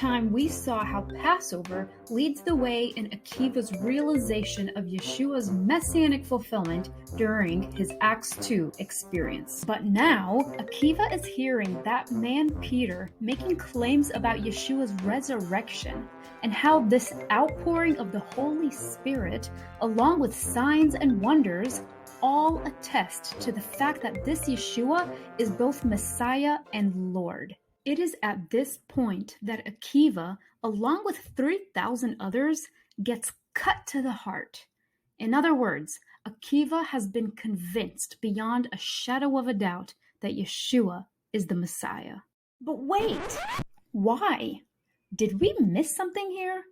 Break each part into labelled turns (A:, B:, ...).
A: time, we saw how Passover leads the way in Akiva's realization of Yeshua's messianic fulfillment during his Acts 2 experience. But now, Akiva is hearing that man Peter making claims about Yeshua's resurrection, and how this outpouring of the Holy Spirit, along with signs and wonders, all attest to the fact that this Yeshua is both Messiah and Lord. It is at this point that Akiva, along with 3,000 others, gets cut to the heart. In other words, Akiva has been convinced beyond a shadow of a doubt that Yeshua is the Messiah. But wait! Why? Did we miss something here?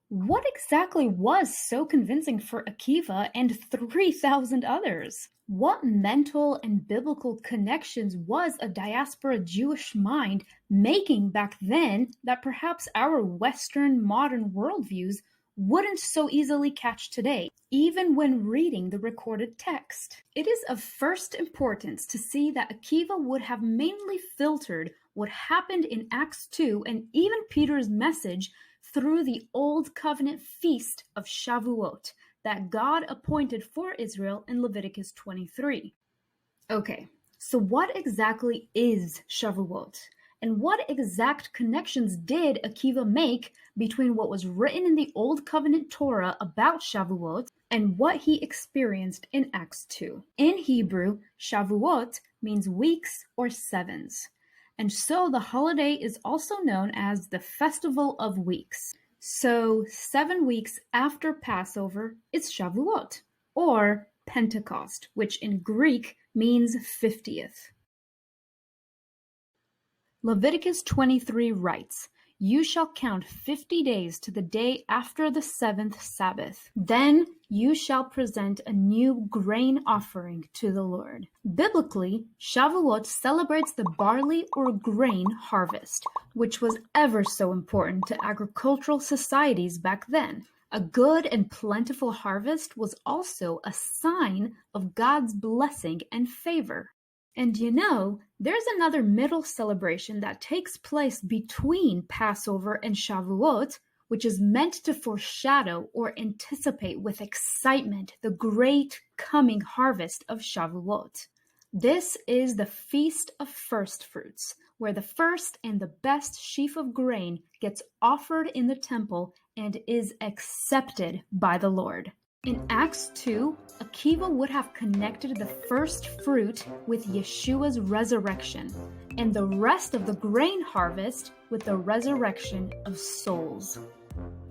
A: What exactly was so convincing for Akiva and 3,000 others? What mental and biblical connections was a diaspora Jewish mind making back then that perhaps our Western modern worldviews wouldn't so easily catch today, even when reading the recorded text? It is of first importance to see that Akiva would have mainly filtered what happened in Acts 2 and even Peter's message through the Old Covenant feast of Shavuot that God appointed for Israel in Leviticus 23. Okay, so what exactly is Shavuot? And what exact connections did Akiva make between what was written in the Old Covenant Torah about Shavuot and what he experienced in Acts 2? In Hebrew, Shavuot means weeks or sevens. And so the holiday is also known as the Festival of Weeks. So 7 weeks after Passover is Shavuot, or Pentecost, which in Greek means 50th. Leviticus 23 writes, "You shall count 50 days to the day after the 7th Sabbath. Then you shall present a new grain offering to the Lord." Biblically, Shavuot celebrates the barley or grain harvest, which was ever so important to agricultural societies back then. A good and plentiful harvest was also a sign of God's blessing and favor. And you know, there's another middle celebration that takes place between Passover and Shavuot, which is meant to foreshadow or anticipate with excitement the great coming harvest of Shavuot. This is the Feast of First Fruits, where the first and the best sheaf of grain gets offered in the temple and is accepted by the Lord. In Acts 2, Akiva would have connected the first fruit with Yeshua's resurrection, and the rest of the grain harvest with the resurrection of souls.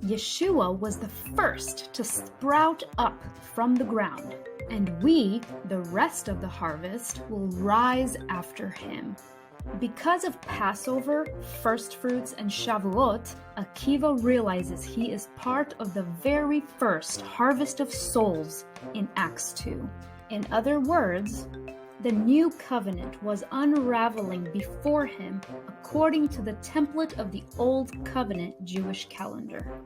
A: Yeshua was the first to sprout up from the ground, and we, the rest of the harvest, will rise after him. Because of Passover, first fruits, and Shavuot, Akiva realizes he is part of the very first harvest of souls in Acts 2. In other words, the new covenant was unraveling before him according to the template of the Old Covenant Jewish calendar.